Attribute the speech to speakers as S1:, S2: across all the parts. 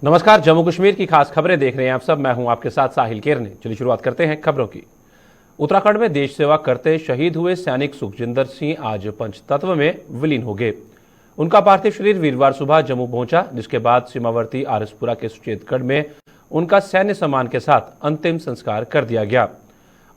S1: नमस्कार, जम्मू कश्मीर की खास खबरें देख रहे हैं आप सब। मैं हूं आपके साथ साहिल केरने। चलिए शुरुआत करते हैं खबरों की। उत्तराखंड में देश सेवा करते शहीद हुए सैनिक सुखजिंदर सिंह आज पंचतत्व में विलीन हो गए। उनका पार्थिव शरीर वीरवार सुबह जम्मू पहुंचा, जिसके बाद सीमावर्ती आरसपुरा के सुचेतगढ़ में उनका सैन्य सम्मान के साथ अंतिम संस्कार कर दिया गया।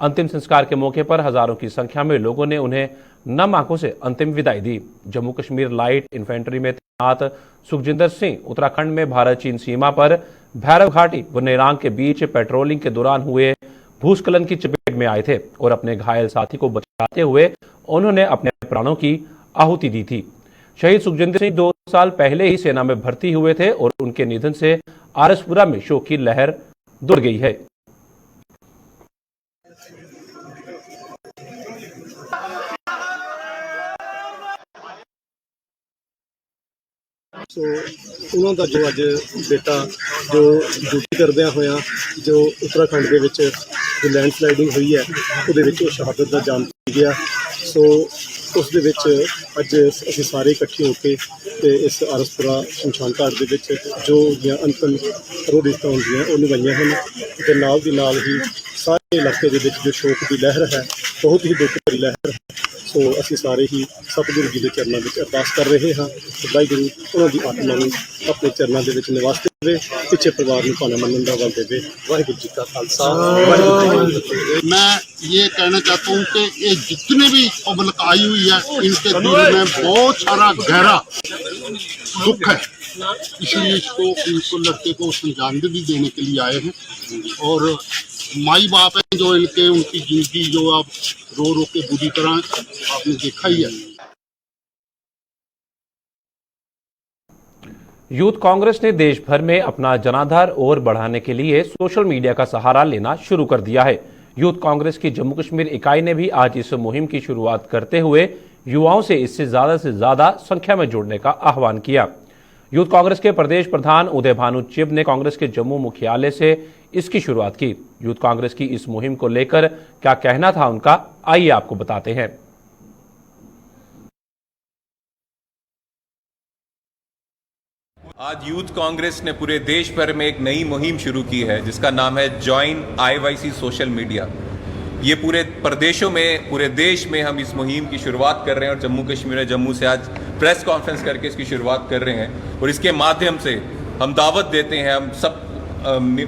S1: अंतिम संस्कार के मौके पर हजारों की संख्या में लोगों ने उन्हें नम आंखों से अंतिम विदाई दी। जम्मू कश्मीर लाइट इन्फेंट्री में तैनात सुखजिंदर सिंह उत्तराखंड में भारत चीन सीमा पर भैरव घाटी व नेरांग के बीच पेट्रोलिंग के दौरान हुए भूस्खलन की चपेट में आए थे और अपने घायल साथी को बचाते हुए उन्होंने अपने प्राणों की आहुति दी थी। शहीद सुखजिंदर सिंह 2 साल पहले ही सेना में भर्ती हुए थे और उनके निधन से आरसपुरा में शोक की लहर दौड़ गई है।
S2: ਉਹਨਾਂ ਦਾ ਜੋ ਅੱਜ ਬੇਟਾ ਜੋ ਡਿਊਟੀ ਕਰਦਿਆਂ ਹੋਇਆਂ ਜੋ ਉੱਤਰਾਖੰਡ ਦੇ ਵਿੱਚ ਜੋ ਲੈਂਡਸਲਾਈਡਿੰਗ ਹੋਈ ਹੈ ਉਹਦੇ ਵਿੱਚ ਉਹ ਸ਼ਹਾਦਤ ਦਾ ਜਾਮ ਪੀ ਗਿਆ। ਸੋ ਉਸ ਦੇ ਵਿੱਚ ਅੱਜ ਅਸੀਂ ਸਾਰੇ ਇਕੱਠੇ ਹੋ ਕੇ ਤੇ ਇਸ ਆਰਸਪੁਰਾ ਸ਼ਮਸ਼ਾਨ ਘਾਟ ਦੇ ਵਿੱਚ ਜੋ ਅੰਤਮ ਰੋਹਿਤਾਂ ਹੁੰਦੀਆਂ ਉਹ ਨਿਭਾਈਆਂ ਹਨ ਤੇ ਨਾਲ ਦੀ ਨਾਲ ਹੀ ਸਾਰੇ ਇਲਾਕੇ ਦੇ ਵਿੱਚ ਜੋ ਸ਼ੋਕ ਦੀ ਲਹਿਰ ਹੈ, ਬਹੁਤ ਹੀ ਦੁੱਖ ਭਰੀ ਲਹਿਰ ਹੈ। ਸੋ ਅਸੀਂ ਸਾਰੇ ਹੀ ਸਤਿਗੁਰੂ ਜੀ ਦੇ ਚਰਨਾਂ ਵਿੱਚ ਅਰਦਾਸ ਕਰ ਰਹੇ ਹਾਂ ਕਿ ਵਾਹਿਗੁਰੂ ਉਹਨਾਂ ਦੀ ਆਤਮਾ ਨੂੰ ਆਪਣੇ ਚਰਨਾਂ ਦੇ ਵਿੱਚ ਨਿਵਾਸ ਦੇਵੇ, ਪਿੱਛੇ ਪਰਿਵਾਰ ਨੂੰ ਭਾਣਾ ਮੰਨਣ ਦਾ ਬਲ ਦੇਵੇ। ਵਾਹਿਗुरु जी का खालसा, वाहिगुरु जी की फतेह।
S3: मैं ये कहना चाहता हूँ कि ये जितने भी पब्लिक आई हुई है इनके दिल में बहुत सारा गहरा दुख है, इसलिए इनको लड़के को श्रद्धांजलि देने के लिए आए हैं। और माई बाप है जो इनके उनकी जिंदगी जो आप रो रो के बुरी तरह आपने देखा ही है।
S1: यूथ कांग्रेस ने देश भर में अपना जनाधार और बढ़ाने के लिए सोशल मीडिया का सहारा लेना शुरू कर दिया है। यूथ कांग्रेस की जम्मू कश्मीर इकाई ने भी आज इस मुहिम की शुरुआत करते हुए युवाओं से इससे ज्यादा संख्या में जुड़ने का आह्वान किया। यूथ कांग्रेस के प्रदेश प्रधान उदय भानु चिब ने कांग्रेस के जम्मू मुख्यालय से इसकी शुरुआत की। यूथ कांग्रेस की इस मुहिम को लेकर क्या कहना था उनका, आइए आपको बताते हैं।
S4: आज यूथ कांग्रेस ने पूरे देश भर में एक नई मुहिम शुरू की है जिसका नाम है जॉइन IYC सोशल मीडिया। ये पूरे प्रदेशों में, पूरे देश में हम इस मुहिम की शुरुआत कर रहे हैं और जम्मू कश्मीर में जम्मू से आज प्रेस कॉन्फ्रेंस करके इसकी शुरुआत कर रहे हैं। और इसके माध्यम से हम दावत देते हैं, हम सब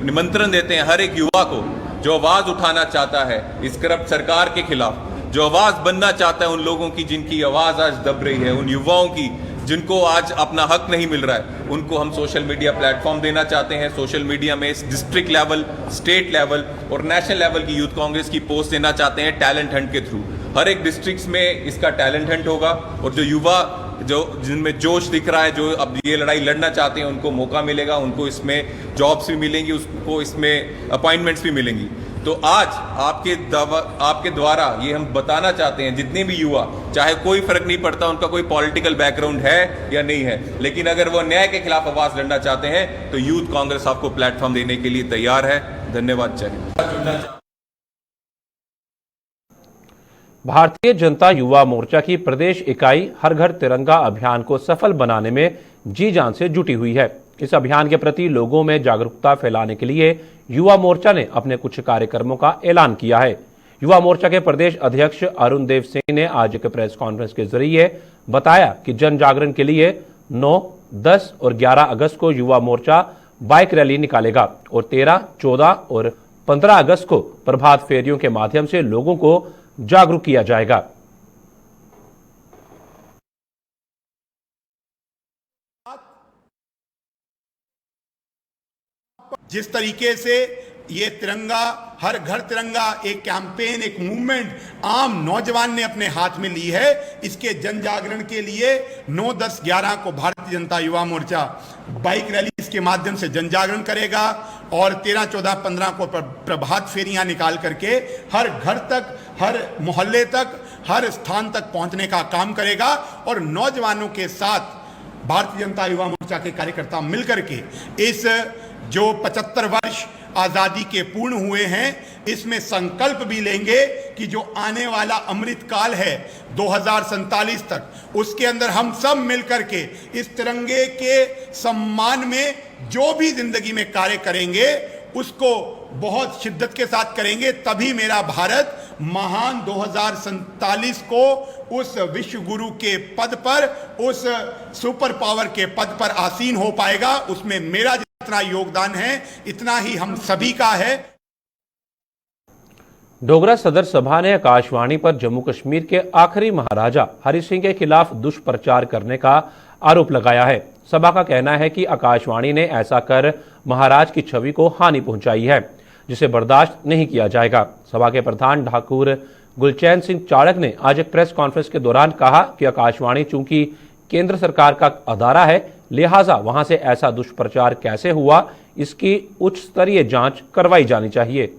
S4: निमंत्रण देते हैं हर एक युवा को जो आवाज़ उठाना चाहता है इस करप्ट सरकार के खिलाफ, जो आवाज़ बनना चाहता है उन लोगों की जिनकी आवाज़ आज दब रही है, उन युवाओं की जिनको आज अपना हक नहीं मिल रहा है, उनको हम सोशल मीडिया प्लेटफॉर्म देना चाहते हैं। सोशल मीडिया में डिस्ट्रिक्ट लेवल, स्टेट लेवल और नेशनल लेवल की यूथ कांग्रेस की पोस्ट देना चाहते हैं टैलेंट हंट के थ्रू। हर एक डिस्ट्रिक्ट में इसका टैलेंट हंट होगा और जो युवा जो जिनमें जोश दिख रहा है, जो अब ये लड़ाई लड़ना चाहते हैं, उनको मौका मिलेगा, उनको इसमें जॉब्स भी मिलेंगी, उसको इसमें अपॉइंटमेंट्स भी मिलेंगी। तो आज आपके द्वारा ये हम बताना चाहते हैं जितने भी युवा, चाहे कोई फर्क नहीं पड़ता उनका कोई पॉलिटिकल बैकग्राउंड है या नहीं है, लेकिन अगर वो न्याय के खिलाफ आवाज लड़ना चाहते हैं तो यूथ कांग्रेस आपको प्लेटफॉर्म देने के लिए तैयार है। धन्यवाद। जय।
S1: भारतीय जनता युवा मोर्चा की प्रदेश इकाई हर घर तिरंगा अभियान को सफल बनाने में जी जान से जुटी हुई है। इस अभियान के प्रति लोगों में जागरूकता फैलाने के लिए युवा मोर्चा ने अपने कुछ कार्यक्रमों का ऐलान किया है। युवा मोर्चा के प्रदेश अध्यक्ष अरुण देव सिंह ने आज एक प्रेस कॉन्फ्रेंस के जरिए बताया कि जन जागरण के लिए 9, 10 और 11 अगस्त को युवा मोर्चा बाइक रैली निकालेगा और 13, 14 और 15 अगस्त को प्रभात फेरियों के माध्यम से लोगों को जागरूक किया जाएगा।
S5: जिस तरीके से ये तिरंगा हर घर तिरंगा एक कैंपेन, एक मूवमेंट आम नौजवान ने अपने हाथ में ली है, इसके जन जागरण के लिए 9, 10, 11 को भारतीय जनता युवा मोर्चा बाइक रैली के माध्यम से जन जागरण करेगा और 13, 14, 15 को प्रभात फेरियां निकाल करके हर घर तक, हर मोहल्ले तक, हर स्थान तक पहुंचने का काम करेगा। और नौजवानों के साथ भारतीय जनता युवा मोर्चा के कार्यकर्ता मिलकर के इस जो 75 वर्ष आज़ादी के पूर्ण हुए हैं, इसमें संकल्प भी लेंगे कि जो आने वाला अमृत काल है 2047 तक, उसके अंदर हम सब मिलकर के इस तिरंगे के सम्मान में जो भी जिंदगी में कार्य करेंगे उसको बहुत शिद्दत के साथ करेंगे। तभी मेरा भारत महान 2047 को उस विश्व गुरु के पद पर, उस सुपर पावर के पद पर आसीन हो पाएगा। उसमें मेरा जितना योगदान है इतना ही हम सभी का है।
S1: डोगरा सदर सभा ने आकाशवाणी पर जम्मू कश्मीर के आखिरी महाराजा हरि सिंह के खिलाफ दुष्प्रचार करने का आरोप लगाया है। सभा का कहना है कि आकाशवाणी ने ऐसा कर महाराज की छवि को हानि पहुंचाई है, जिसे बर्दाश्त नहीं किया जाएगा। सभा के प्रधान ठाकुर गुलचैन सिंह चाड़क ने आज एक प्रेस कॉन्फ्रेंस के दौरान कहा कि आकाशवाणी चूंकि केंद्र सरकार का अदारा है, लिहाजा वहां से ऐसा दुष्प्रचार कैसे हुआ, इसकी उच्च स्तरीय जांच करवाई जानी चाहिए।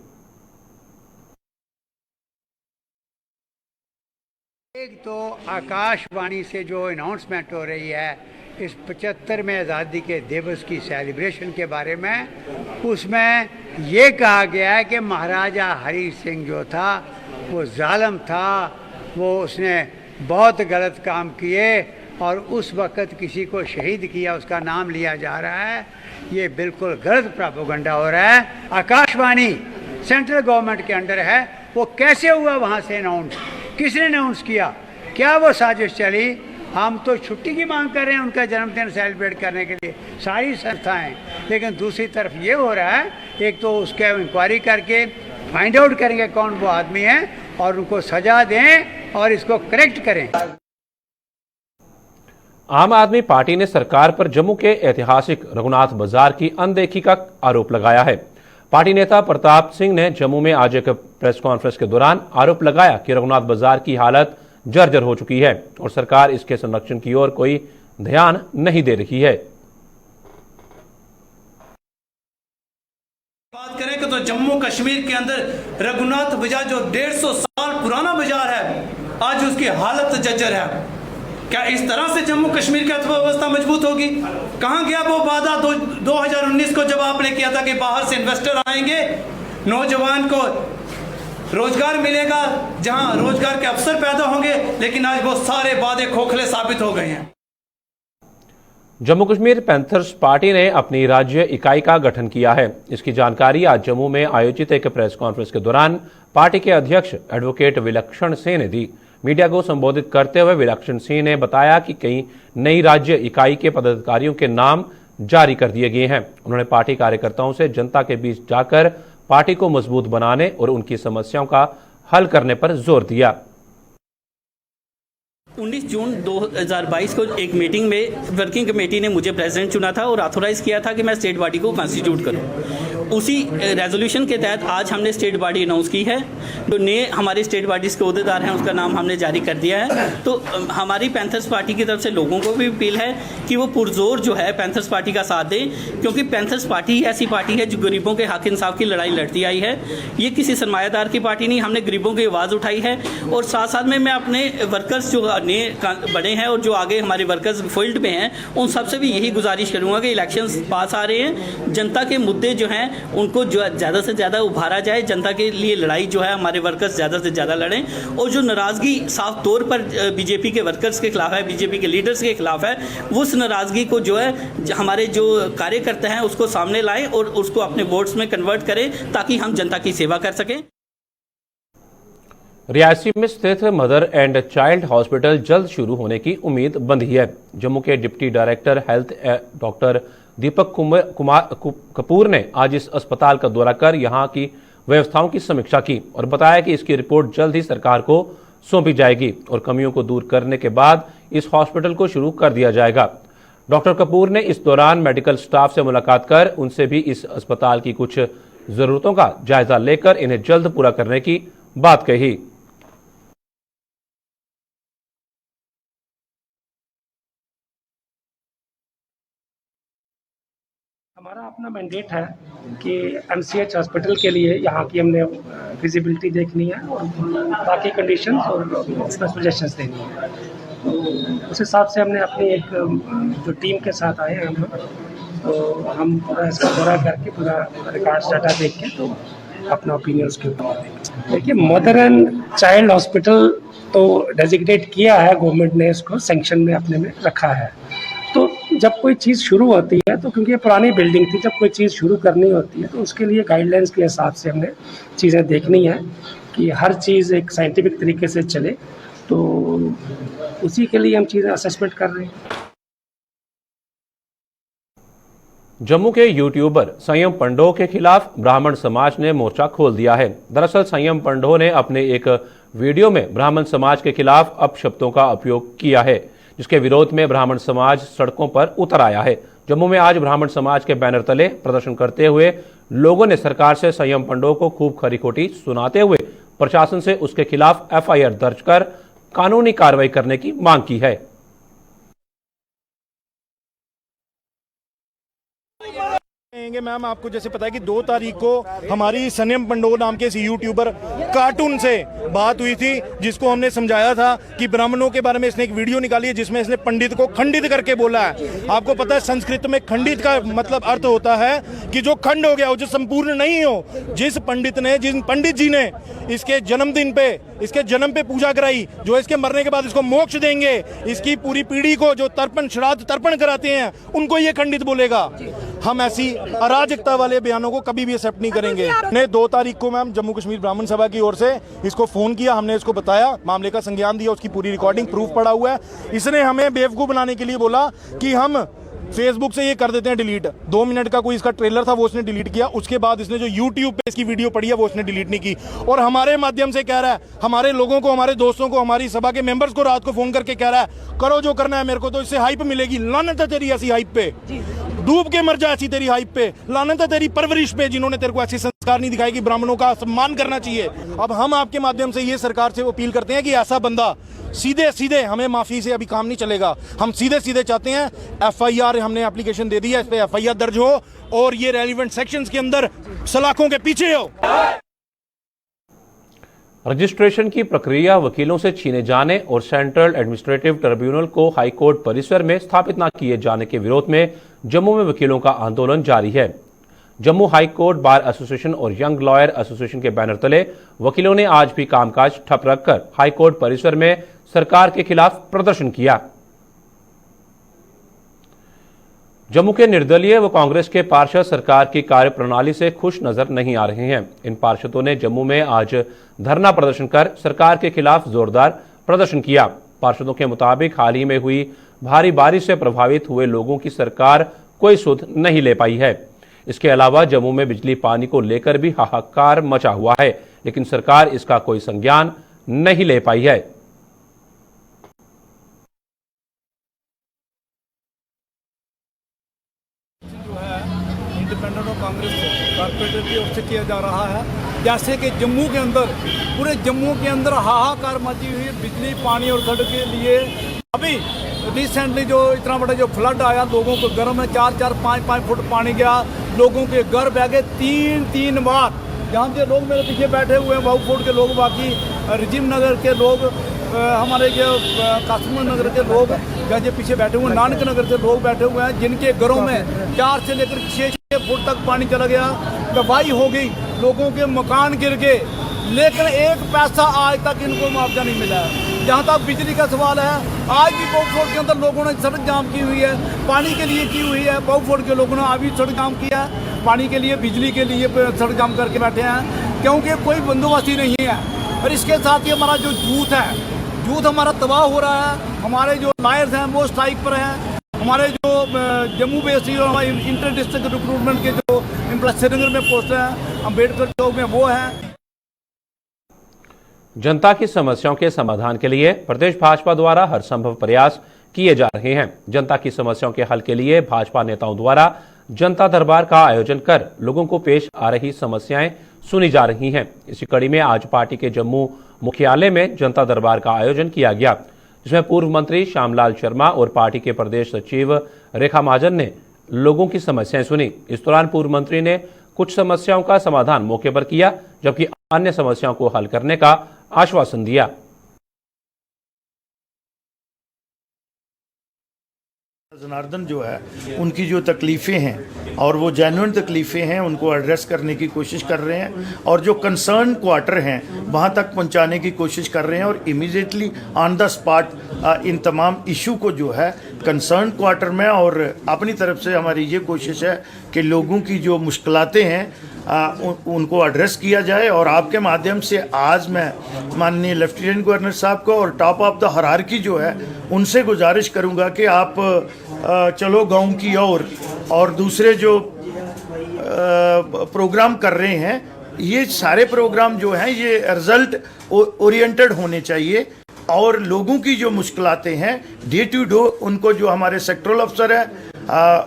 S6: एक तो आकाशवाणी से जो अनाउंसमेंट हो रही है इस 75वें आज़ादी के दिवस की सेलिब्रेशन के बारे में, उसमें ये कहा गया है कि महाराजा हरि सिंह जो था वो जालिम था, वो उसने बहुत गलत काम किए और उस वक़्त किसी को शहीद किया, उसका नाम लिया जा रहा है। ये बिल्कुल गलत प्रोपेगेंडा हो रहा है। आकाशवाणी सेंट्रल गवर्नमेंट के अंडर है, वो कैसे हुआ वहाँ से अनाउंस, किसने अनाउंस किया, क्या वो साजिश चली? हम तो छुट्टी की मांग कर रहे हैं उनका जन्मदिन सेलिब्रेट करने के लिए, सारी संस्थाएं, लेकिन दूसरी तरफ ये हो रहा है, एक तो उसके इंक्वायरी करके फाइंड आउट करेंगे कौन वो आदमी है और उनको सजा दें और इसको करेक्ट करें।
S1: आम आदमी पार्टी ने सरकार पर जम्मू के ऐतिहासिक रघुनाथ बाजार की अनदेखी का आरोप लगाया है। पार्टी नेता प्रताप सिंह ने जम्मू में आज एक प्रेस कॉन्फ्रेंस के दौरान आरोप लगाया कि रघुनाथ बाजार की हालत जर्जर हो चुकी है और सरकार इसके संरक्षण की ओर कोई ध्यान नहीं दे रही है।
S7: बात करें कि तो जम्मू कश्मीर के अंदर रघुनाथ बाजार जो 150 साल पुराना बाजार है, आज उसकी हालत जर्जर है। क्या इस तरह से जम्मू कश्मीर की अर्थव्यवस्था मजबूत होगी? कहां गया वो वादा 2019 को जब आपने किया था कि बाहर से इन्वेस्टर आएंगे, नौजवान को रोजगार मिलेगा, जहां रोजगार के अवसर पैदा होंगे, लेकिन आज वो सारे वादे खोखले साबित हो गए हैं।
S1: जम्मू कश्मीर पैंथर्स पार्टी ने अपनी राज्य इकाई का गठन किया है। इसकी जानकारी आज जम्मू में आयोजित एक प्रेस कॉन्फ्रेंस के दौरान पार्टी के अध्यक्ष एडवोकेट विलक्षण सिंह ने दी। मीडिया को संबोधित करते हुए विलक्षण सिंह ने बताया कि कई नई राज्य इकाई के पदाधिकारियों के नाम जारी कर दिए गए हैं। उन्होंने पार्टी कार्यकर्ताओं से जनता के बीच जाकर पार्टी को मजबूत बनाने और उनकी समस्याओं का हल करने पर जोर दिया।
S8: 19 जून 2022 को एक मीटिंग में वर्किंग कमेटी ने मुझे प्रेसिडेंट चुना था और ऑथोराइज किया था कि मैं स्टेट बॉडी को कॉन्स्टिट्यूट करूं। उसी रेजोल्यूशन के तहत आज हमने स्टेट बॉडी अनाउंस की है। तो नए हमारे स्टेट बॉडीज के अहदेदार हैं, उसका नाम हमने जारी कर दिया है। तो हमारी पैंथर्स पार्टी की तरफ से लोगों को भी अपील है कि वो पुरजोर जो है पैंथर्स पार्टी का साथ दें, क्योंकि पैंथर्स पार्टी ही ऐसी पार्टी है जो गरीबों के हक इंसाफ की लड़ाई लड़ती आई है। ये किसी सरमायादार की पार्टी नहीं, हमने गरीबों की आवाज़ उठाई है। और साथ साथ में मैं अपने वर्कर्स जो बड़े हैं और जो आगे हमारे वर्कर्स फील्ड में हैं, उन सबसे भी यही गुजारिश करूंगा कि इलेक्शंस पास आ रहे हैं, जनता के मुद्दे जो हैं उनको जो ज़्यादा से ज़्यादा उभारा जाए, जनता के लिए लड़ाई जो है हमारे वर्कर्स ज़्यादा से ज़्यादा लड़ें। और जो नाराज़गी साफ तौर पर बीजेपी के वर्कर्स के खिलाफ है, बीजेपी के लीडर्स के खिलाफ है, वो उस नाराज़गी को जो है हमारे जो कार्यकर्ता हैं उसको सामने लाएं और उसको अपने वोट्स में कन्वर्ट करें ताकि हम जनता की सेवा कर सकें।
S1: रियासी में स्थित मदर एंड चाइल्ड हॉस्पिटल जल्द शुरू होने की उम्मीद बंधी है। जम्मू के deputy director health doctor Deepak Kapoor ने आज इस अस्पताल का दौरा कर यहां की व्यवस्थाओं की समीक्षा की और बताया कि इसकी रिपोर्ट जल्द ही सरकार को सौंपी जाएगी और कमियों को दूर करने के बाद इस हॉस्पिटल को शुरू कर दिया जाएगा। डॉक्टर कपूर ने इस दौरान मेडिकल स्टाफ से मुलाकात कर उनसे भी इस अस्पताल की कुछ जरूरतों का जायजा लेकर इन्हें जल्द पूरा करने की बात कही।
S9: हमारा अपना मैंडेट है कि एमसीएच हॉस्पिटल के लिए यहाँ की हमने फिजिबिलिटी देखनी है और बाकी कंडीशंस और उसमें सजेशंस देनी है। तो उस हिसाब से हमने अपनी एक जो टीम के साथ आए हैं हम लोग, तो हम पूरा इसका दौरा करके पूरा रिकॉर्ड्स डाटा देख के तो अपना ओपिनियन उसके ऊपर देंगे। देखिए, मदर एंड चाइल्ड हॉस्पिटल तो डेजिग्नेट किया है गवर्नमेंट ने, इसको सैंक्शन में अपने में रखा है। तो जब कोई चीज़ शुरू होती है तो क्योंकि ये पुरानी बिल्डिंग थी, जब कोई चीज़ शुरू करनी होती है तो उसके लिए गाइडलाइंस के हिसाब से हमने चीज़ें देखनी है कि हर चीज़ एक साइंटिफिक तरीके से चले, तो उसी के लिए हम चीज़ें असेसमेंट कर रहे हैं।
S1: जम्मू के यूट्यूबर संयम पंडो के खिलाफ ब्राह्मण समाज ने मोर्चा खोल दिया है। दरअसल संयम पंडो ने अपने एक वीडियो में ब्राह्मण समाज के खिलाफ अपशब्दों का उपयोग किया है, जिसके विरोध में ब्राह्मण समाज सड़कों पर उतर आया है। जम्मू में आज ब्राह्मण समाज के बैनर तले प्रदर्शन करते हुए लोगों ने सरकार से संयम पंडो को खूब खरी खोटी सुनाते हुए प्रशासन से उसके खिलाफ एफआईआर दर्ज कर कानूनी कार्रवाई करने की मांग की है।
S10: मैम, आपको जैसे पता है कि 2 तारीख को हमारी संयम पंडो नाम के इस यूट्यूबर कार्टून से बात हुई थी, जिसको हमने समझाया था कि ब्राह्मणों के बारे में इसने एक वीडियो निकाली है जिसमें इसने पंडित को खंडित करके बोला है। आपको पता है संस्कृत में खंडित का मतलब अर्थ होता है कि जो खंड हो गया हो, जो संपूर्ण नहीं हो। जिस पंडित जी ने इसके जन्मदिन पे, इसके जन्म पे पूजा कराई, जो इसके मरने के बाद इसको मोक्ष देंगे, इसकी पूरी पीढ़ी को जो तर्पण श्राद्ध तर्पण कराते हैं, उनको ये खंडित बोलेगा। हम ऐसी अराजकता वाले बयानों को कभी भी एक्सेप्ट नहीं करेंगे। ने 2 तारीख को मैम जम्मू कश्मीर ब्राह्मण सभा की ओर से इसको फोन किया, हमने इसको बताया, मामले का संज्ञान दिया, उसकी पूरी रिकॉर्डिंग प्रूफ पड़ा हुआ है। इसने हमें बेवकूफ बनाने के लिए बोला कि हम फेसबुक से ये कर देते हैं डिलीट। 2 मिनट का कोई इसका ट्रेलर था, वो उसने डिलीट किया। उसके बाद इसने जो यूट्यूब पे इसकी वीडियो पड़ी है वो उसने डिलीट नहीं की, और हमारे माध्यम से कह रहा है, हमारे लोगों को, हमारे दोस्तों को, हमारी सभा के मेंबर्स को रात को फोन करके कह रहा है करो जो करना है, मेरे को तो इससे हाइप मिलेगी। लानत है तेरी ऐसी हाइप पे, डूब के मर जा ऐसी तेरी हाइप पे। लानत है तेरी परवरिश पे, जिन्होंने तेरे को ऐसे संस्कार नहीं दिखाए कि ब्राह्मणों का सम्मान करना चाहिए। अब हम आपके माध्यम से ये सरकार से अपील करते हैं कि ऐसा बंदा सीधे सीधे, हमें माफी से अभी काम नहीं चलेगा, हम सीधे सीधे चाहते हैं एफआईआर, हमने एप्लीकेशन दे दी है, इस पे एफआईआर दर्ज हो और ये रेलिवेंट सेक्शंस के अंदर सलाखों के पीछे हो।
S1: रजिस्ट्रेशन की प्रक्रिया वकीलों से छीने जाने और सेंट्रल एडमिनिस्ट्रेटिव ट्रिब्यूनल को हाईकोर्ट परिसर में स्थापित न किए जाने के विरोध में जम्मू में वकीलों का आंदोलन जारी है। Jammu high court bar association और यंग लॉयर एसोसिएशन के बैनर तले वकीलों ने आज भी कामकाज ठप रखकर हाई कोर्ट परिसर में सरकार के खिलाफ प्रदर्शन किया। जम्मू के निर्दलीय व कांग्रेस के पार्षद सरकार की कार्यप्रणाली से खुश नजर नहीं आ रहे हैं। इन पार्षदों ने जम्मू में आज धरना प्रदर्शन कर सरकार के खिलाफ जोरदार प्रदर्शन किया। पार्षदों के मुताबिक हाल ही में हुई भारी बारिश से प्रभावित हुए लोगों की सरकार कोई सुध नहीं ले पाई है। इसके अलावा जम्मू में बिजली पानी को लेकर भी हाहाकार मचा हुआ है, लेकिन सरकार इसका कोई संज्ञान नहीं ले पाई है।
S11: इंडिपेंडेंट और कांग्रेस कारपोरेटर की ओर से किया जा रहा है। जैसे कि जम्मू के अंदर, पूरे जम्मू के अंदर हाहाकार मची हुई बिजली पानी और सड़क के लिए। अभी रिसेंटली जो इतना बड़ा जो फ्लड आया, लोगों को घर में 4-4, 5-5 फुट पानी गया, लोगों के घर बह गए 3-3 बार। जहाँ से लोग मेरे पीछे बैठे हुए हैं, बाबू फोर्ट के लोग, बाकी रजीम नगर के लोग, हमारे जो कासिम नगर के लोग, जहाँ से पीछे बैठे हुए नानक नगर के लोग बैठे हुए हैं, जिनके घरों में 4 से लेकर 6 फुट तक पानी चला गया, तबाही हो गई, लोगों के मकान गिर गए, लेकिन एक पैसा आज तक इनको मुआवजा नहीं मिला है। जहाँ तक बिजली का सवाल है, आज भी बाउफोर्ट के अंदर लोगों ने सड़क जाम की हुई है, पानी के लिए की हुई है। बाउफोर्ट के लोगों ने अभी सड़क जाम किया है, पानी के लिए, बिजली के लिए सड़क जाम करके बैठे हैं, क्योंकि कोई बंदोबस्ती नहीं है। और इसके साथ ही हमारा जो यूथ है, यूथ हमारा तबाह हो रहा है। हमारे जो लॉयर्स हैं वो स्ट्राइक पर हैं। हमारे जो जम्मू बेस्ड और हमारे इंटर डिस्ट्रिक्ट रिक्रूटमेंट के जो श्रीनगर में पोस्ट हैं, अम्बेडकर चौक में, वो हैं।
S1: जनता की समस्याओं के समाधान के लिए प्रदेश भाजपा द्वारा हर संभव प्रयास किए जा रहे हैं। जनता की समस्याओं के हल के लिए भाजपा नेताओं द्वारा जनता दरबार का आयोजन कर लोगों को पेश आ रही समस्याएं सुनी जा रही हैं। इसी कड़ी में आज पार्टी के जम्मू मुख्यालय में जनता दरबार का आयोजन किया गया, जिसमें पूर्व मंत्री श्यामलाल शर्मा और पार्टी के प्रदेश सचिव रेखा महाजन ने लोगों की समस्याएं सुनी। इस दौरान पूर्व मंत्री ने कुछ समस्याओं का समाधान मौके पर किया, जबकि अन्य समस्याओं को हल करने का आश्वासन दिया।
S11: जनार्दन जो है उनकी जो तकलीफ़ें हैं और वो जेन्युइन तकलीफ़ें हैं उनको एड्रेस करने की कोशिश कर रहे हैं और जो कंसर्न क्वार्टर हैं वहाँ तक पहुँचाने की कोशिश कर रहे हैं और immediately on the spot in तमाम इशू को जो है कंसर्न क्वार्टर में और अपनी तरफ से हमारी ये कोशिश है कि लोगों की जो मुश्किलातें हैं उनको एड्रेस किया जाए। और आपके माध्यम से आज मैं माननीय लेफ्टिनेंट गवर्नर साहब को और टॉप ऑफ द हायरार्की जो है उनसे गुजारिश करूंगा कि आप चलो गांव की और दूसरे जो प्रोग्राम कर रहे हैं ये सारे प्रोग्राम जो हैं ये रिजल्ट ओरिएंटेड होने चाहिए और लोगों की जो मुश्किलातें हैं डे टू डे उनको जो हमारे सेक्टरल अफसर हैं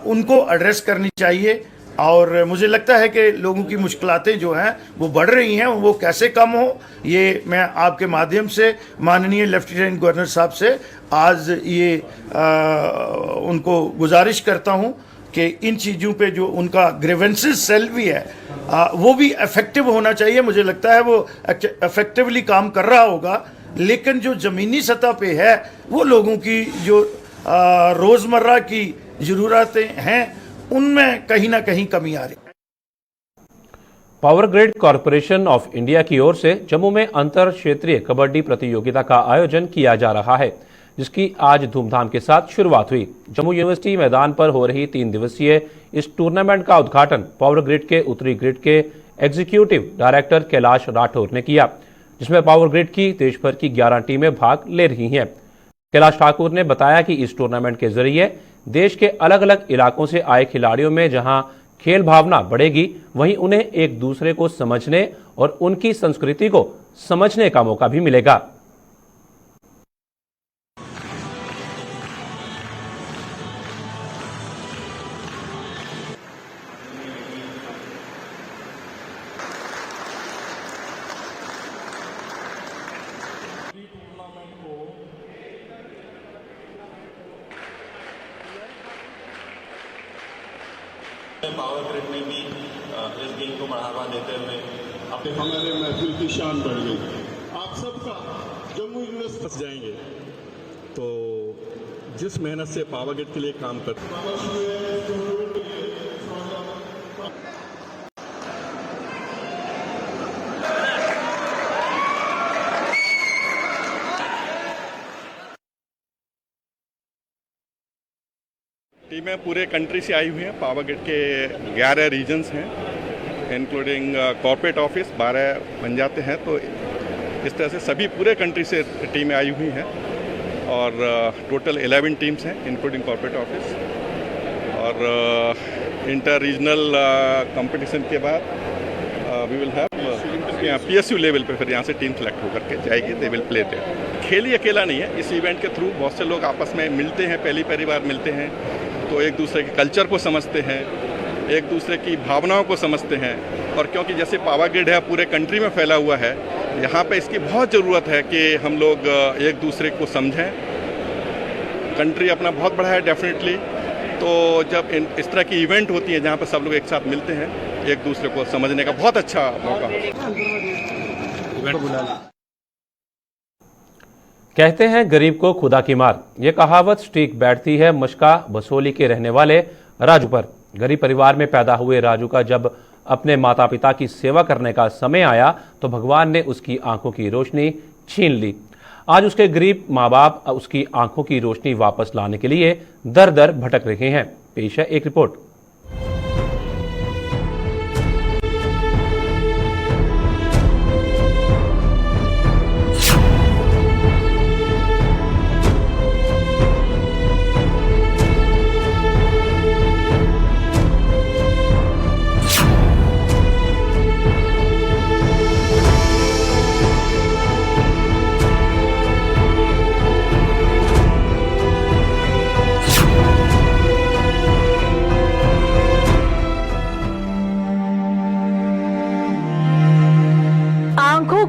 S11: उनको एड्रेस करनी चाहिए। और मुझे लगता है कि लोगों की मुश्किलातें जो हैं वो बढ़ रही हैं, वो कैसे कम हो ये मैं आपके माध्यम से माननीय लेफ्टिनेंट गवर्नर साहब से आज ये उनको गुजारिश करता हूं कि इन चीज़ों पे जो उनका ग्रीवेंसेस सेल भी है वो भी इफेक्टिव होना चाहिए। मुझे लगता है वो इफेक्टिवली काम कर रहा होगा, लेकिन जो ज़मीनी सतह पे है वो लोगों की जो रोज़मर्रा की ज़रूरतें हैं उनमें कहीं ना कहीं कमी आ रही है।
S1: Power grid corporation of India की ओर से जम्मू में अंतर क्षेत्रीय कबड्डी प्रतियोगिता का आयोजन किया जा रहा है, जिसकी आज धूमधाम के साथ शुरुआत हुई। जम्मू यूनिवर्सिटी मैदान पर हो रही 3 दिवसीय इस टूर्नामेंट का उद्घाटन पावर ग्रिड के उत्तरी ग्रिड के एग्जीक्यूटिव डायरेक्टर कैलाश राठौर ने किया, जिसमें पावर ग्रिड की देश भर की 11 टीमें भाग ले रही हैं। कैलाश ठाकुर ने बताया कि इस टूर्नामेंट के जरिए देश के अलग अलग इलाकों से आए खिलाड़ियों में जहां खेल भावना बढ़ेगी, वहीं उन्हें एक दूसरे को समझने और उनकी संस्कृति को समझने का मौका भी मिलेगा।
S12: पावर ग्रिड में भी इस गेम को बढ़ावा देते हुए
S3: अपने हमारे महफिल की शान बढ़ गई। आप सबका जम्मू यूनिवर्सिटी
S12: फंस जाएंगे, तो जिस मेहनत से पावर ग्रिड के लिए काम करते टीमें पूरे कंट्री से आई हुई हैं। पावर ग्रिड के 11 रीजन्स हैं, इंक्लूडिंग कॉर्पोरेट ऑफिस 12 बन जाते हैं। तो इस तरह से सभी पूरे कंट्री से टीमें आई हुई हैं और टोटल 11 टीम्स हैं इंक्लूडिंग कॉर्पोरेट ऑफिस। और इंटर रीजनल कंपटीशन के बाद we will have PSU level पे फिर यहाँ से टीम सेलेक्ट होकर के जाएगी, दे विल प्ले देयर। खेल ही अकेला नहीं है, इस इवेंट के थ्रू बहुत से लोग आपस में मिलते हैं, पहली बार मिलते हैं तो एक दूसरे के कल्चर को समझते हैं, एक दूसरे की भावनाओं को समझते हैं। और क्योंकि जैसे पावर ग्रिड है पूरे कंट्री में फैला हुआ है, यहाँ पे इसकी बहुत ज़रूरत है कि हम लोग एक दूसरे को समझें। कंट्री अपना बहुत बड़ा है डेफिनेटली, तो जब इस तरह की इवेंट होती है जहाँ पर सब लोग एक साथ मिलते हैं, एक दूसरे को समझने का बहुत अच्छा मौका
S1: कहते हैं गरीब को खुदा की मार, ये कहावत स्टीक बैठती है मशका बसोली के रहने वाले राजू पर। गरीब परिवार में पैदा हुए राजू का जब अपने माता पिता की सेवा करने का समय आया तो भगवान ने उसकी आंखों की रोशनी छीन ली। आज उसके गरीब माँ बाप उसकी आंखों की रोशनी वापस लाने के लिए दर दर भटक रहे हैं। पेश है एक रिपोर्ट।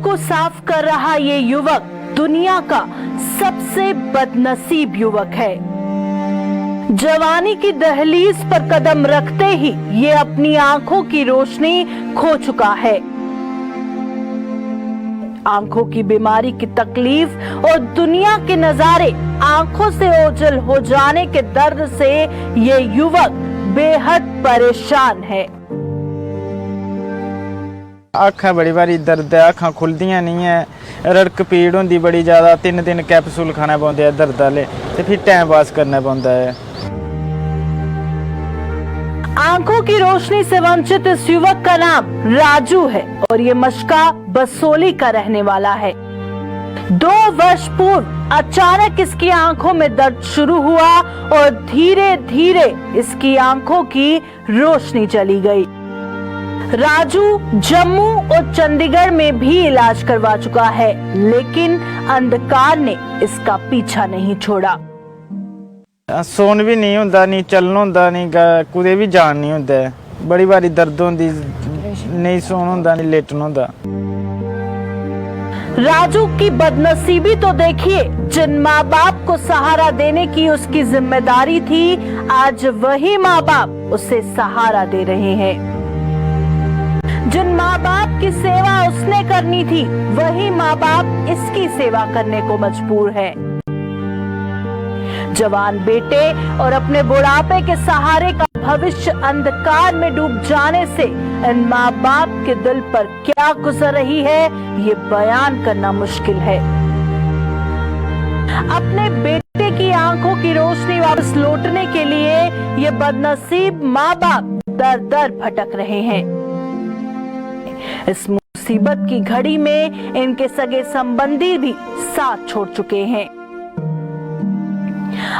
S13: को साफ कर रहा ये युवक दुनिया का सबसे बदनसीब युवक है। जवानी की दहलीज पर कदम रखते ही ये अपनी आंखों की रोशनी खो चुका है। आंखों की बीमारी की तकलीफ और दुनिया के नजारे आंखों से ओझल हो जाने के दर्द से ये युवक बेहद परेशान है।
S14: अखा बड़ी बारी दर्द है, अखा खुलदियां नहीं है, रड़क पीड़ होंदी बड़ी ज्यादा, 3 दिन कैप्सूल खाना पौंदे है दर्द वाले, ते फिर टाइम पास करना पौंदा है।
S13: आंखों की रोशनी से वंचित इस युवक का नाम राजू है और ये मशका बसोली का रहने वाला है। 2 वर्ष पूर्व अचानक इसकी आंखों में दर्द शुरू हुआ और धीरे धीरे इसकी आंखों की रोशनी चली गई। राजू जम्मू और चंडीगढ़ में भी इलाज करवा चुका है, लेकिन अंधकार ने इसका पीछा नहीं छोड़ा।
S14: सोन भी नहीं होंदा, नहीं चलन होंदा, नहीं कुदे भी जान नहीं होंदा, बड़ी बारी दर्द होंदी, नहीं सोन होंदा, नहीं लेटन होंदा।
S13: राजू की बदनसीबी तो देखिए, जिन माँ बाप को सहारा देने की उसकी जिम्मेदारी थी, आज वही माँ बाप उसे सहारा दे रहे हैं। जिन माँ बाप की सेवा उसने करनी थी, वही माँ बाप इसकी सेवा करने को मजबूर है। जवान बेटे और अपने बुढ़ापे के सहारे का भविष्य अंधकार में डूब जाने से इन माँ बाप के दिल पर क्या गुजर रही है, ये बयान करना मुश्किल है। अपने बेटे की आंखों की रोशनी वापस लौटने के लिए ये बदनसीब माँ बाप दर दर भटक रहे हैं। इस मुसीबत की घड़ी में इनके सगे संबंधी भी साथ छोड़ चुके हैं।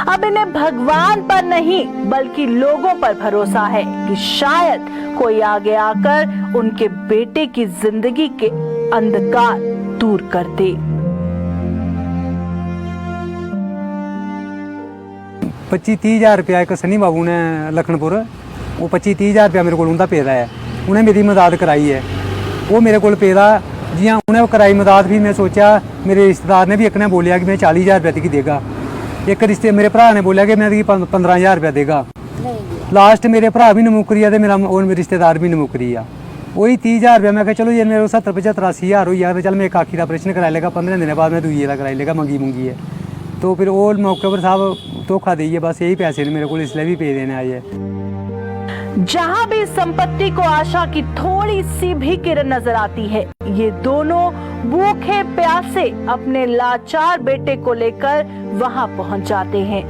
S13: अब इन्हें भगवान पर नहीं बल्कि लोगों पर भरोसा है कि शायद कोई आगे आकर उनके बेटे की जिंदगी के अंधकार दूर कर दे।
S15: 25-30 हज़ार रुपया एक सनी बाबू ने लखनपुर, वो 25-30 हज़ार रुपया मेरे को उनका पेदा है, उन्हें मेरी मदद कराई है। वो मेरे को पेदा जियां उन्हें कराई मदद भी, मैं सोचा मेरे रिश्तेदार ने भी एक ने बोलिया कि मैं 40,000 रुपया की देगा, एक रिश्ते मेरे भरा ने बोलिया कि मैं 15,000 रुपया देगा। लास्ट मेरे भरा भी नमुकरी है, मेरा और मेरे रिश्तेदार भी नमुकरी है। वही 30,000 रुपया मैं चलो ये मेरे 70-75-80,000 हुई है, चल मैं एक आखी का ऑपरेशन करा लेगा, 15 दिन बाद मैं दूसरे का कराई लेगा, मंगी है। तो फिर वो मौके पर साहब धोखा दी है, बस यही पैसे ने मेरे को इसलिए भी पे देने आए है।
S13: जहां भी संपत्ति को आशा की थोड़ी सी भी किरण नजर आती है, ये दोनों भूखे प्यासे अपने लाचार बेटे को लेकर वहां पहुंच जाते हैं,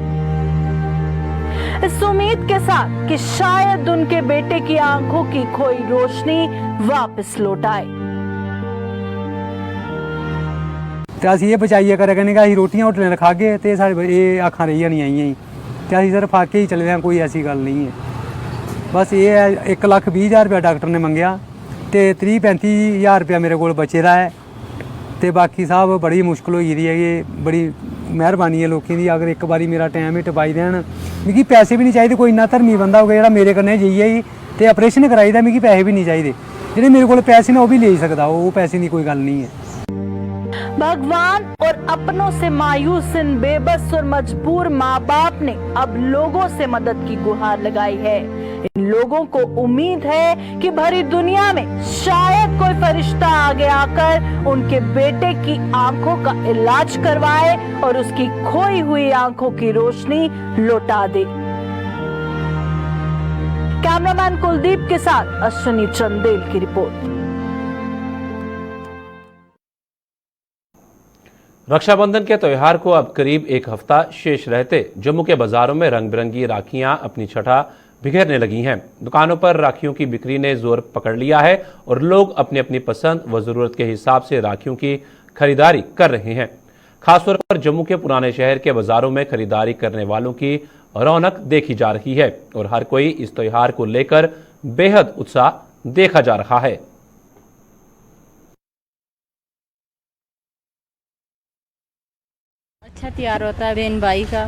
S13: इस उम्मीद के साथ कि शायद उनके बेटे की आंखों की खोई रोशनी वापस लौट आए।
S15: असीं ये बचाइए करेगा असीं रोटियां होटलें खा गए तो साढ़े अखां रही नहीं आई, तो असीं सिर्फ आके ही चले, कोई ऐसी गल नहीं है। बस ये है 1,20,000 रुपया डॉक्टर ने मंगया, तो 30-35 रुपया मेरे को बचे दा है, तो बाकी साहब बड़ी मुश्किल होई दी है। ये बड़ी मेहरबानी है लोगों की, अगर एक बारी मेरा टाइम ही टपाई देन, मिगी पैसे भी नहीं चाहिए, कोई इन्ना धर्मी बंदा होगा जो मेरे कन्नै जाइए ही तो ऑपरेशन कराई दा, मिगी पैसे भी नहीं चाहिए, जिहड़े मेरे को पैसे ने वो भी ले सकता, वो पैसे की कोई गल नहीं है।
S13: भगवान और अपनों से मायूस इन बेबस और मजबूर माँ बाप ने अब लोगों से मदद की गुहार लगाई है। इन लोगों को उम्मीद है कि भरी दुनिया में शायद कोई फरिश्ता आगे आकर उनके बेटे की आंखों का इलाज करवाए और उसकी खोई हुई आंखों की रोशनी लौटा दे। कैमरामैन कुलदीप के साथ अश्विनी चंदेल की रिपोर्ट।
S1: रक्षाबंधन के त्योहार को अब करीब एक हफ्ता शेष रहते जम्मू के बाजारों में रंग बिरंगी राखियां अपनी छठा बिखेरने लगी हैं। दुकानों पर राखियों की बिक्री ने जोर पकड़ लिया है और लोग अपनी अपनी पसंद व जरूरत के हिसाब से राखियों की खरीदारी कर रहे हैं। खासतौर पर जम्मू के पुराने शहर के बाजारों में खरीदारी करने वालों की रौनक देखी जा रही है और हर कोई इस त्योहार को लेकर बेहद उत्साह देखा जा रहा है।
S16: अच्छा त्योहार होता है बहन भाई का,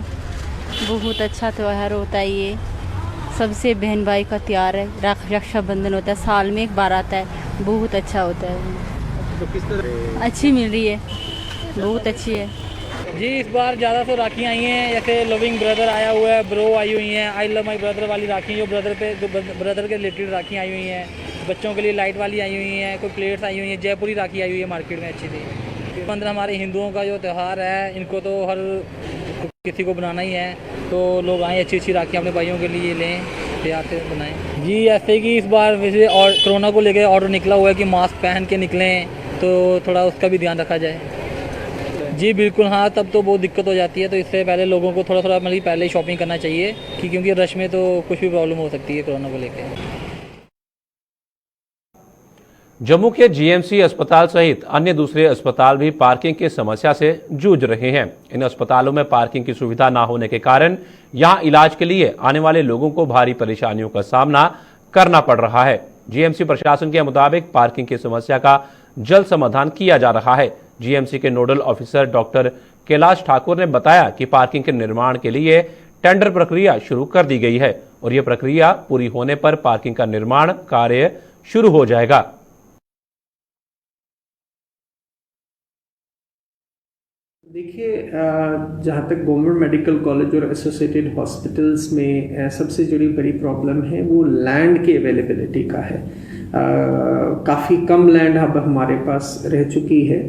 S16: बहुत अच्छा त्योहार होता है। ये सबसे बहन भाई का त्योहार है, रक्षाबंधन होता है, साल में एक बार आता है, बहुत अच्छा होता है।
S17: तो किस तरह
S16: अच्छी मिल रही है, बहुत अच्छी है
S18: जी। इस बार ज़्यादा तो राखियाँ आई हैं, जैसे लविंग ब्रदर आया हुआ है, ब्रो आई हुई हैं, आई लव माई ब्रदर वाली राखी, जो ब्रदर के रिलेटेड राखियाँ आई हुई हैं, बच्चों के लिए लाइट वाली आई हुई हैं, कोई प्लेट्स आई हुई हैं, जयपुरी राखी आई हुई है मार्केट में अच्छी थी। हमारे हिंदुओं का जो त्यौहार है, इनको तो हर किसी को बनाना ही है तो लोग आएँ, अच्छी अच्छी राखियाँ अपने भाइयों के लिए लें, तैयार से बनाएं। जी ऐसे कि इस बार वैसे और कोरोना को लेकर ऑर्डर निकला हुआ है कि मास्क पहन के निकलें, तो थोड़ा उसका भी ध्यान रखा जाए। जी बिल्कुल हाँ, तब तो बहुत दिक्कत हो जाती है, तो इससे पहले लोगों को थोड़ा थोड़ा मतलब पहले ही शॉपिंग करना चाहिए कि क्योंकि रश में तो कुछ भी प्रॉब्लम हो सकती है कोरोना को लेकर।
S1: जम्मू के जीएमसी अस्पताल सहित अन्य दूसरे अस्पताल भी पार्किंग की समस्या से जूझ रहे हैं। इन अस्पतालों में पार्किंग की सुविधा न होने के कारण यहां इलाज के लिए आने वाले लोगों को भारी परेशानियों का सामना करना पड़ रहा है। जीएमसी प्रशासन के मुताबिक पार्किंग की समस्या का जल्द समाधान किया जा रहा है। जीएमसी के nodal officer doctor Kailash Thakur ने बताया कि पार्किंग के निर्माण के लिए टेंडर प्रक्रिया शुरू कर दी गई है और यह प्रक्रिया पूरी होने पर पार्किंग का निर्माण कार्य शुरू हो जाएगा।
S17: देखिए, जहाँ तक गवर्नमेंट मेडिकल कॉलेज और एसोसिएटेड हॉस्पिटल्स में सबसे जुड़ी बड़ी प्रॉब्लम है वो लैंड की अवेलेबिलिटी का है। काफ़ी कम लैंड अब हमारे पास रह चुकी है।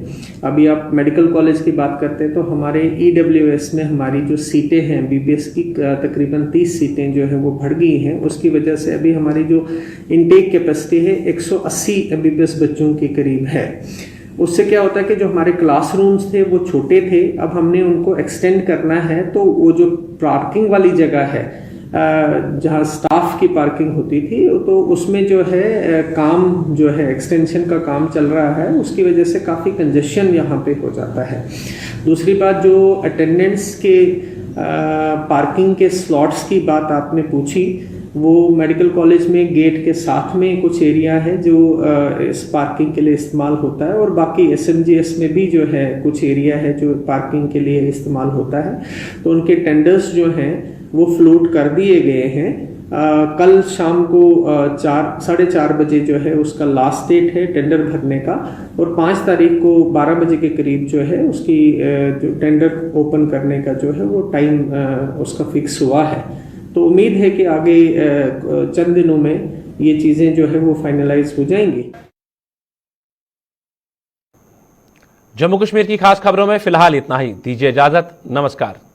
S17: अभी आप मेडिकल कॉलेज की बात करते हैं तो हमारे EWS में हमारी जो सीटें हैं BBS की तकरीबन 30 सीटें जो है वो बढ़ गई हैं। उसकी वजह से अभी हमारी जो इनटेक कैपेसिटी है 180 MBBS बच्चों के करीब है। उससे क्या होता है कि जो हमारे क्लासरूम्स थे वो छोटे थे, अब हमने उनको एक्सटेंड करना है, तो वो जो पार्किंग वाली जगह है जहाँ स्टाफ की पार्किंग होती थी तो उसमें जो है काम जो है एक्सटेंशन का काम चल रहा है, उसकी वजह से काफ़ी कंजेशन यहाँ पे हो जाता है। दूसरी बात, जो अटेंडेंट्स के पार्किंग के स्लॉट्स की बात आपने पूछी, वो मेडिकल कॉलेज में गेट के साथ में कुछ एरिया है जो इस पार्किंग के लिए इस्तेमाल होता है और बाकी SMGS में भी जो है कुछ एरिया है जो पार्किंग के लिए इस्तेमाल होता है। तो उनके टेंडर्स जो हैं वो फ्लोट कर दिए गए हैं। कल शाम को 4:30 बजे जो है उसका लास्ट डेट है टेंडर भरने का और 5 तारीख को 12 बजे के करीब जो है उसकी जो टेंडर ओपन करने का जो है वो टाइम उसका फिक्स हुआ है। तो उम्मीद है कि आगे चंद दिनों में ये चीज़ें जो है वो फाइनलाइज हो जाएंगी।
S1: जम्मू कश्मीर की खास खबरों में फिलहाल इतना ही। दीजिए इजाजत, नमस्कार।